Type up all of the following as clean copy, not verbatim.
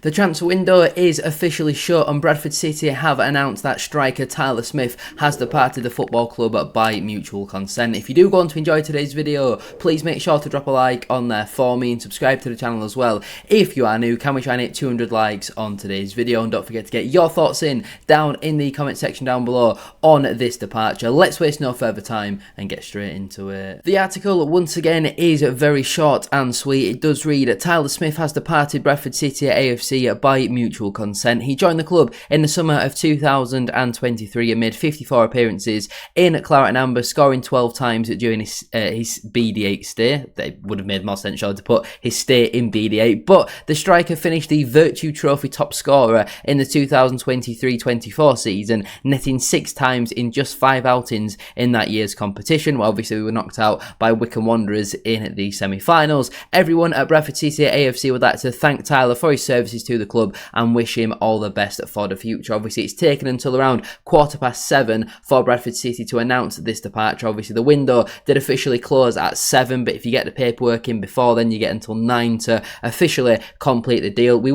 The transfer window is officially shut and Bradford City have announced that striker Tyler Smith has departed the football club by mutual consent. If you do go on to enjoy today's video, please make sure to drop a like on there for me and subscribe to the channel as well. If you are new, can we try and hit 200 likes on today's video? And don't forget to get your thoughts down in the comment section down below on this departure. Let's waste no further time and get straight into it. The article once again is very short and sweet. It does read, Tyler Smith has departed Bradford City AFC by mutual consent. He joined the club in the summer of 2023 amid 54 appearances in Claret and Amber, scoring 12 times during his BD8 stay. They would have made more sense to put his stay in BD8, but the striker finished the Virtue Trophy top scorer in the 2023-24 season, netting 6 times in just 5 outings in that year's competition. Well, obviously we were knocked out by Wycombe Wanderers in the semi-finals. Everyone at Bradford City AFC would like to thank Tyler for his services to the club and wish him all the best for the future. Obviously, it's taken until around 7:15 for Bradford City to announce this departure. Obviously, the window did officially close at 7, but if you get the paperwork in before then, you get until 9 to officially complete the deal. We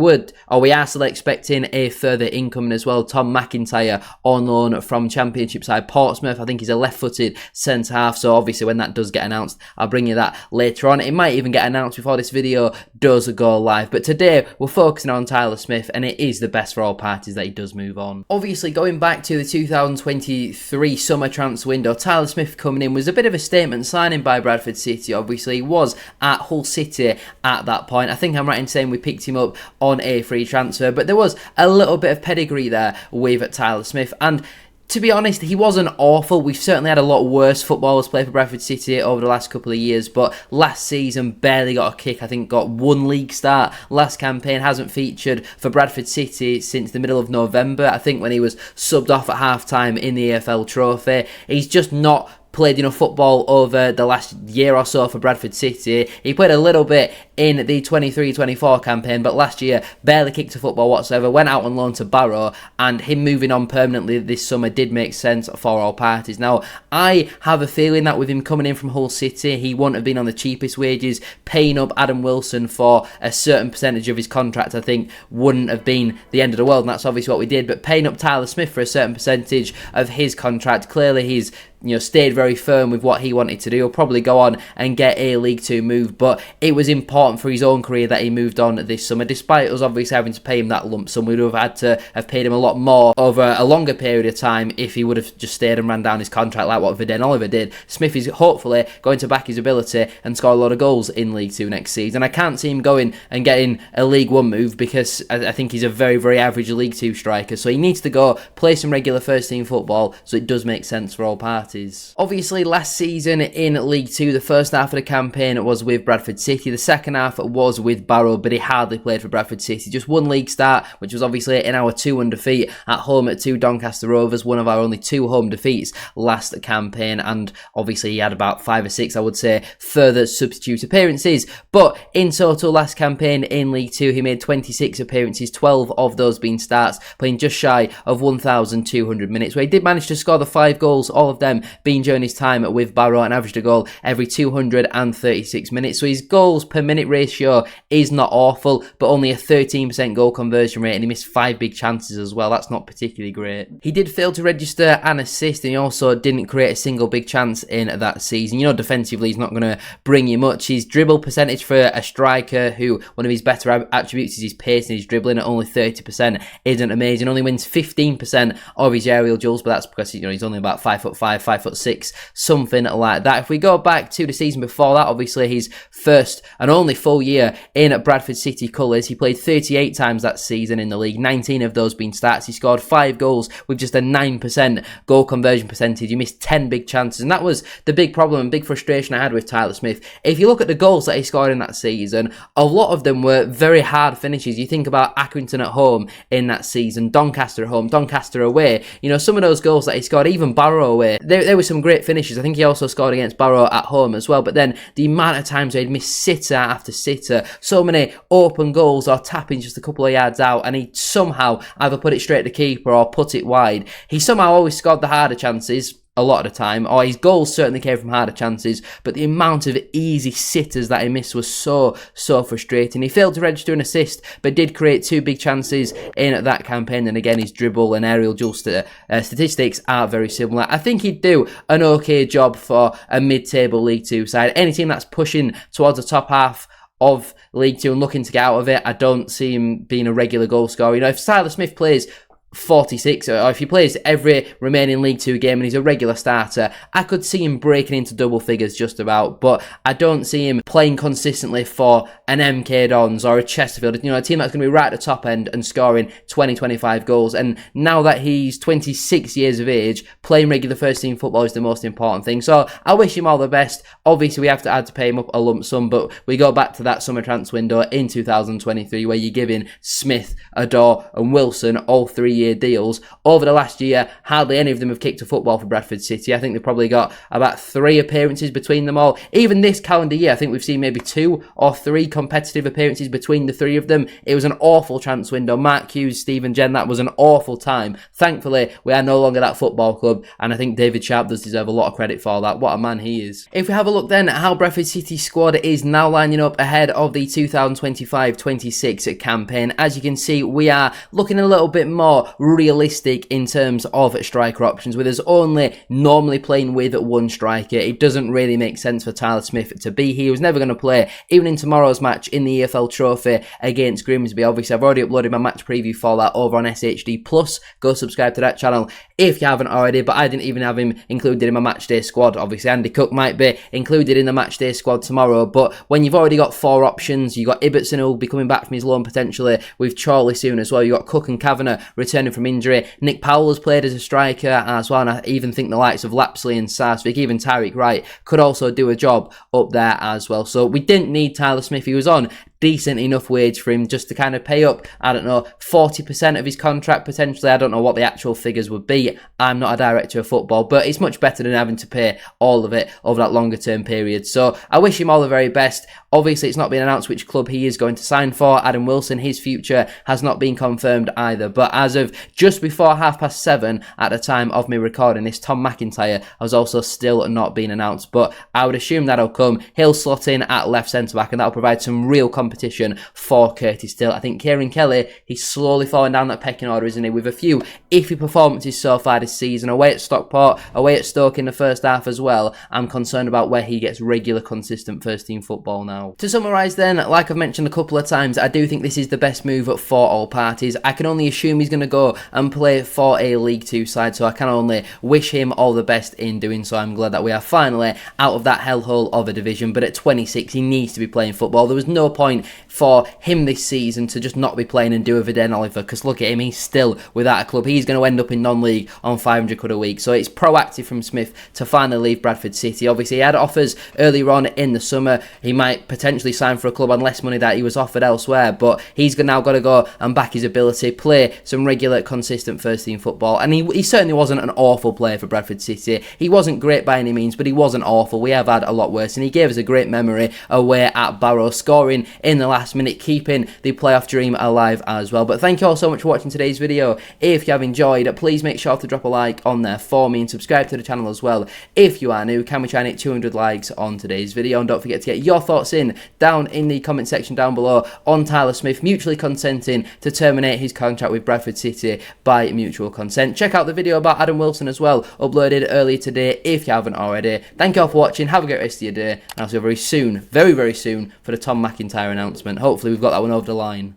are still expecting a further incoming as well. Tom McIntyre on loan from Championship side Portsmouth. I think he's a left-footed centre-half, so obviously when that does get announced, I'll bring you that later on. It might even get announced before this video does go live, but today we're focusing on Tyler Smith, and it is the best for all parties that he does move on. Obviously, going back to the 2023 summer transfer window, Tyler Smith coming in was a bit of a statement signing by Bradford City. Obviously, he was at Hull City at that point. I think I'm right in saying we picked him up on a free transfer, but there was a little bit of pedigree there with Tyler Smith, and to be honest, he wasn't awful. We've certainly had a lot worse footballers play for Bradford City over the last couple of years, but last season barely got a kick. I think got 1 league start. Last campaign hasn't featured for Bradford City since the middle of November. I think when he was subbed off at half-time in the AFL Trophy. He's just not played enough football over the last year or so for Bradford City. He played a little bit in the 23-24 campaign, but last year barely kicked a football whatsoever, went out on loan to Barrow, and him moving on permanently this summer did make sense for all parties. Now, I have a feeling that with him coming in from Hull City, he wouldn't have been on the cheapest wages. Paying up Adam Wilson for a certain percentage of his contract, I think, wouldn't have been the end of the world, and that's obviously what we did, but paying up Tyler Smith for a certain percentage of his contract, clearly he's stayed very firm with what he wanted to do. He'll probably go on and get a League 2 move, but it was important for his own career that he moved on this summer, despite us obviously having to pay him that lump sum. We would have had to have paid him a lot more over a longer period of time if he would have just stayed and ran down his contract like what Viden Oliver did. Smith is hopefully going to back his ability and score a lot of goals in League 2 next season. I can't see him going and getting a League 1 move because I think he's a very, very average League 2 striker, so he needs to go play some regular first team football, so it does make sense for all parties. Obviously, last season in League 2, the first half of the campaign was with Bradford City. The second half was with Barrow, but he hardly played for Bradford City. Just 1 league start, which was obviously in our 2-1 defeat at home to Doncaster Rovers, one of our only 2 home defeats last campaign, and obviously he had about 5 or 6, I would say, further substitute appearances. But in total, last campaign in League 2, he made 26 appearances, 12 of those being starts, playing just shy of 1,200 minutes, where he did manage to score the 5 goals, all of them being during his time with Barrow, and averaged a goal every 236 minutes. So his goals per minute ratio is not awful, but only a 13% goal conversion rate, and he missed 5 big chances as well. That's not particularly great. He did fail to register an assist, and he also didn't create a single big chance in that season. Defensively, he's not going to bring you much. His dribble percentage for a striker who one of his better attributes is his pace and his dribbling at only 30% isn't amazing. Only wins 15% of his aerial duels, but that's because he's only about 5'5", 5'6", something like that. If we go back to the season before that, obviously his first and only full year in Bradford City colours, he played 38 times that season in the league, 19 of those being starts. He scored 5 goals with just a 9% goal conversion percentage. He missed 10 big chances, and that was the big problem and big frustration I had with Tyler Smith. If you look at the goals that he scored in that season, a lot of them were very hard finishes. You think about Accrington at home in that season, Doncaster at home, Doncaster away. Some of those goals that he scored, even Barrow away, there were some great finishes. I think he also scored against Barrow at home as well, but then the amount of times he'd miss sitter after sitter, so many open goals or tapping just a couple of yards out, and he'd somehow either put it straight to the keeper or put it wide. He somehow always scored the harder chances. a lot of the time, or his goals certainly came from harder chances, but the amount of easy sitters that he missed was so frustrating. He failed to register an assist, but did create 2 big chances in that campaign, and again, his dribble and aerial duel statistics are very similar. I think he'd do an okay job for a mid-table League 2 side. Any team that's pushing towards the top half of League 2 and looking to get out of it, I don't see him being a regular goal scorer. You know, if Silas Smith plays 46, or if he plays every remaining League 2 game and he's a regular starter, I could see him breaking into double figures just about, but I don't see him playing consistently for an MK Dons or a Chesterfield, you know, a team that's going to be right at the top end and scoring 20-25 goals. And now that he's 26 years of age, playing regular first team football is the most important thing. So I wish him all the best. Obviously, we have to add to pay him up a lump sum, but we go back to that summer transfer window in 2023 where you're giving Smith, Adore and Wilson all 3-year deals. Over the last year, hardly any of them have kicked a football for Bradford City. I think they've probably got about 3 appearances between them all. Even this calendar year, I think we've seen maybe 2 or 3 competitive appearances between the 3 of them. It was an awful transfer window. Mark Hughes, Stephen Jen, that was an awful time. Thankfully, we are no longer that football club, and I think David Sharp does deserve a lot of credit for that. What a man he is. If we have a look then at how Bradford City squad is now lining up ahead of the 2025-26 campaign, as you can see, we are looking a little bit more realistic in terms of striker options, with us only normally playing with 1 striker. It doesn't really make sense for Tyler Smith to be here. He was never going to play even in tomorrow's match in the EFL Trophy against Grimsby. Obviously, I've already uploaded my match preview for that over on SHD Plus. Go subscribe to that channel if you haven't already, but I didn't even have him included in my match day squad. Obviously, Andy Cook might be included in the match day squad tomorrow, but when you've already got 4 options, you've got Ibbotson who will be coming back from his loan potentially with Chorley soon as well. You've got Cook and Kavanagh returning from injury. Nick Powell has played as a striker as well, and I even think the likes of Lapsley and Sarsvik, even Tyreek Wright, could also do a job up there as well. So we didn't need Tyler Smith. He was on decent enough wage for him just to kind of pay up, I don't know, 40% of his contract potentially. I don't know what the actual figures would be. I'm not a director of football, but it's much better than having to pay all of it over that longer term period. So I wish him all the very best. Obviously, it's not been announced which club he is going to sign for. Adam Wilson, his future has not been confirmed either. But as of just before 7:30 at the time of me recording this, Tom McIntyre has also still not been announced. But I would assume that'll come. He'll slot in at left centre-back, and that'll provide some real competition for Curtis Still. I think Kieran Kelly, he's slowly falling down that pecking order, isn't he? With a few iffy performances so far this season, away at Stockport, away at Stoke in the first half as well. I'm concerned about where he gets regular, consistent first-team football now. To summarise then, like I've mentioned a couple of times, I do think this is the best move for all parties. I can only assume he's going to go and play for a League 2 side, so I can only wish him all the best in doing so. I'm glad that we are finally out of that hellhole of a division, but at 26, he needs to be playing football. There was no point for him this season to just not be playing and do a Viden Oliver, because look at him, he's still without a club. He's going to end up in non-league on 500 quid a week, so it's proactive from Smith to finally leave Bradford City. Obviously, he had offers earlier on in the summer. He might potentially sign for a club on less money that he was offered elsewhere, but he's now got to go and back his ability, play some regular, consistent first-team football, and he certainly wasn't an awful player for Bradford City. He wasn't great by any means, but he wasn't awful. We have had a lot worse, and he gave us a great memory away at Barrow, scoring in the last minute, keeping the playoff dream alive as well. But thank you all so much for watching today's video. If you have enjoyed, please make sure to drop a like on there for me and subscribe to the channel as well. If you are new, can we try and hit 200 likes on today's video? And don't forget to get your thoughts in down in the comment section down below on Tyler Smith mutually consenting to terminate his contract with Bradford City by mutual consent. Check out the video about Adam Wilson as well, uploaded earlier today if you haven't already. Thank you all for watching. Have a great rest of your day, and I'll see you very soon, very soon, for the Tom McIntyre announcement. Hopefully we've got that one over the line.